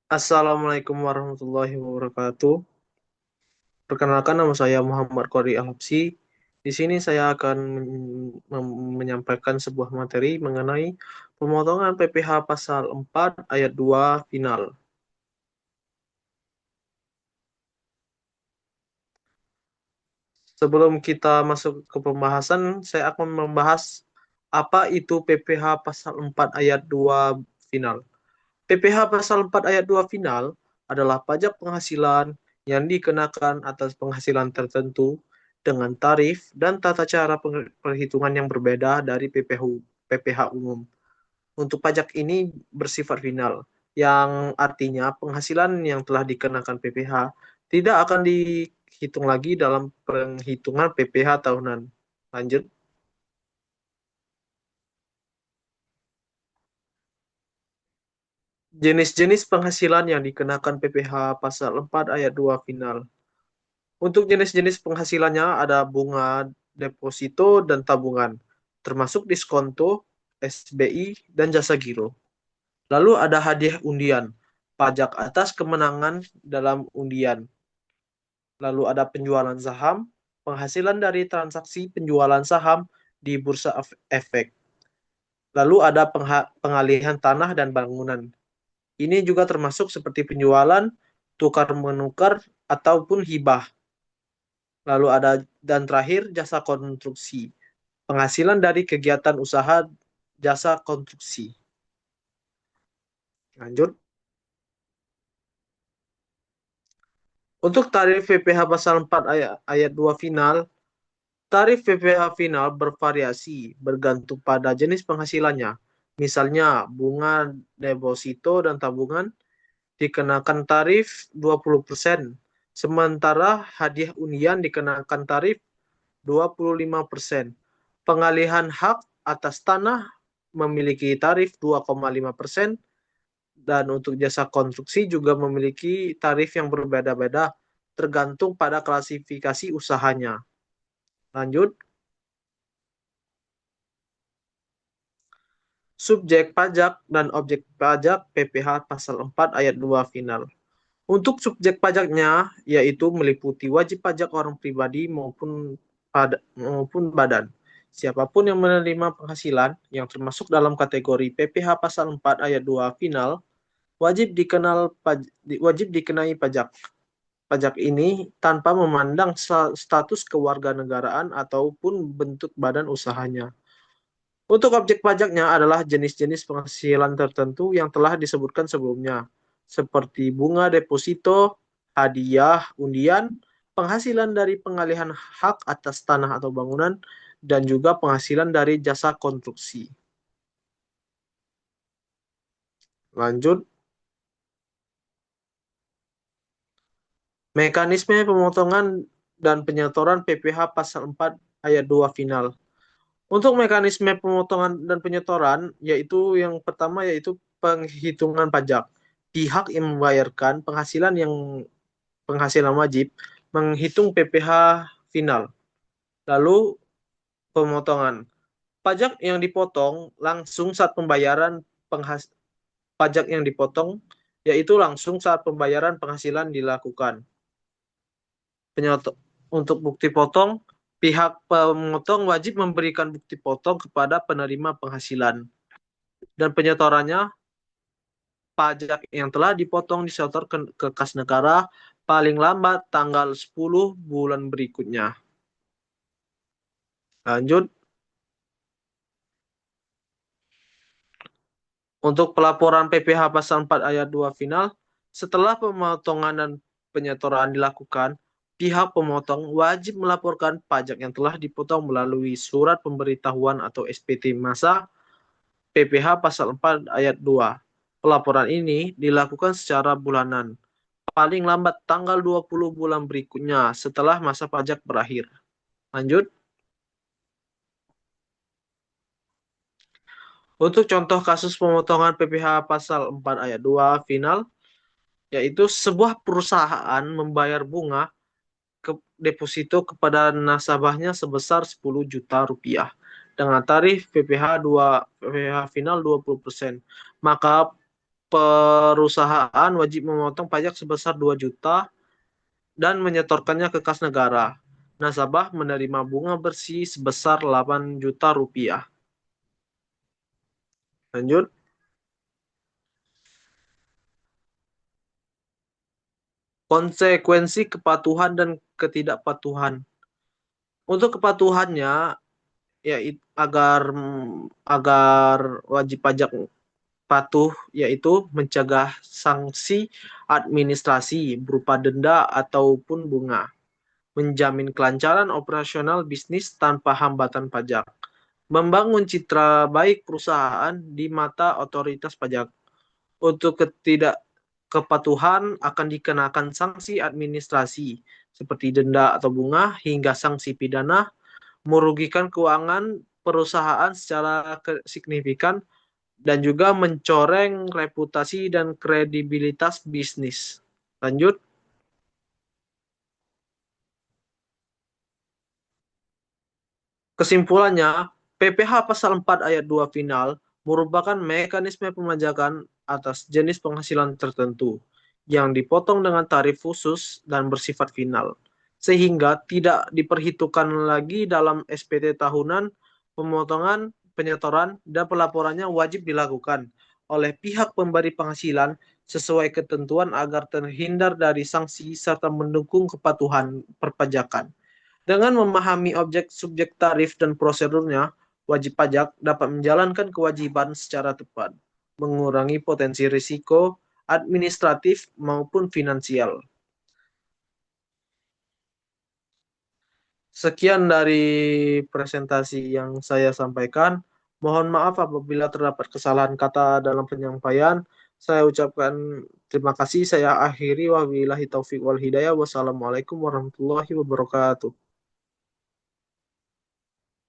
Assalamualaikum warahmatullahi wabarakatuh. Perkenalkan nama saya Muhammad Qori Alapsi. Di sini saya akan menyampaikan sebuah materi mengenai pemotongan PPh pasal 4 ayat 2 final. Sebelum kita masuk ke pembahasan, saya akan membahas apa itu PPh pasal 4 ayat 2 final. PPh pasal 4 ayat 2 final adalah pajak penghasilan yang dikenakan atas penghasilan tertentu dengan tarif dan tata cara perhitungan yang berbeda dari PPh umum. Untuk pajak ini bersifat final, yang artinya penghasilan yang telah dikenakan PPh tidak akan dihitung lagi dalam penghitungan PPh tahunan. Lanjut. Jenis-jenis penghasilan yang dikenakan PPh pasal 4 ayat 2 final. Untuk jenis-jenis penghasilannya ada bunga, deposito, dan tabungan, termasuk diskonto, SBI, dan jasa giro. Lalu ada hadiah undian, pajak atas kemenangan dalam undian. Lalu ada penjualan saham, penghasilan dari transaksi penjualan saham di bursa efek. Lalu ada pengalihan tanah dan bangunan. Ini juga termasuk seperti penjualan, tukar menukar, ataupun hibah. Lalu ada dan terakhir jasa konstruksi. Penghasilan dari kegiatan usaha jasa konstruksi. Lanjut. Untuk tarif PPh pasal 4 ayat 2 final, tarif PPh final bervariasi bergantung pada jenis penghasilannya. Misalnya, bunga, deposito, dan tabungan dikenakan tarif 20%, sementara hadiah undian dikenakan tarif 25%. Pengalihan hak atas tanah memiliki tarif 2,5%, dan untuk jasa konstruksi juga memiliki tarif yang berbeda-beda tergantung pada klasifikasi usahanya. Lanjut. Subjek pajak dan objek pajak PPh pasal 4 ayat 2 final. Untuk subjek pajaknya yaitu meliputi wajib pajak orang pribadi maupun badan. Siapapun yang menerima penghasilan yang termasuk dalam kategori PPh pasal 4 ayat 2 final wajib dikenai pajak. Pajak ini tanpa memandang status kewarganegaraan ataupun bentuk badan usahanya. Untuk objek pajaknya adalah jenis-jenis penghasilan tertentu yang telah disebutkan sebelumnya, seperti bunga deposito, hadiah, undian, penghasilan dari pengalihan hak atas tanah atau bangunan, dan juga penghasilan dari jasa konstruksi. Lanjut. Mekanisme pemotongan dan penyetoran PPh pasal 4 ayat 2 final. Untuk mekanisme pemotongan dan penyetoran, yaitu yang pertama yaitu penghitungan pajak. Pihak yang membayarkan penghasilan wajib menghitung PPh final. Lalu pemotongan. Pajak yang dipotong langsung saat pembayaran pajak yang dipotong yaitu langsung saat pembayaran penghasilan dilakukan. Untuk bukti potong, pihak pemotong wajib memberikan bukti potong kepada penerima penghasilan. Dan penyetorannya, pajak yang telah dipotong disetor ke kas negara paling lambat tanggal 10 bulan berikutnya. Lanjut. Untuk pelaporan PPh pasal 4 ayat 2 final, setelah pemotongan dan penyetoran dilakukan, pihak pemotong wajib melaporkan pajak yang telah dipotong melalui surat pemberitahuan atau SPT masa PPh pasal 4 ayat 2. Pelaporan ini dilakukan secara bulanan, paling lambat tanggal 20 bulan berikutnya setelah masa pajak berakhir. Lanjut. Untuk contoh kasus pemotongan PPh pasal 4 ayat 2 final, yaitu sebuah perusahaan membayar bunga ke deposito kepada nasabahnya sebesar 10 juta rupiah dengan tarif PPh final 20%. Maka perusahaan wajib memotong pajak sebesar 2 juta dan menyetorkannya ke kas negara. Nasabah menerima bunga bersih sebesar 8 juta rupiah. Lanjut. Konsekuensi kepatuhan dan ketidakpatuhan. Untuk kepatuhannya, agar agar wajib pajak patuh, yaitu mencegah sanksi administrasi berupa denda ataupun bunga, menjamin kelancaran operasional bisnis tanpa hambatan pajak, membangun citra baik perusahaan di mata otoritas pajak. Untuk ketidakkepatuhan akan dikenakan sanksi administrasi seperti denda atau bunga hingga sanksi pidana, merugikan keuangan perusahaan secara signifikan, dan juga mencoreng reputasi dan kredibilitas bisnis. Lanjut. Kesimpulannya, PPh Pasal 4 Ayat 2 final merupakan mekanisme pemajakan atas jenis penghasilan tertentu yang dipotong dengan tarif khusus dan bersifat final, sehingga tidak diperhitungkan lagi dalam SPT tahunan. Pemotongan, penyetoran, dan pelaporannya wajib dilakukan oleh pihak pemberi penghasilan sesuai ketentuan agar terhindar dari sanksi serta mendukung kepatuhan perpajakan. Dengan memahami objek subjek tarif dan prosedurnya, wajib pajak dapat menjalankan kewajiban secara tepat, mengurangi potensi risiko administratif maupun finansial. Sekian dari presentasi yang saya sampaikan. Mohon maaf apabila terdapat kesalahan kata dalam penyampaian. Saya ucapkan terima kasih. Saya akhiri. Wabillahi taufiq wal hidayah. Wassalamualaikum warahmatullahi wabarakatuh.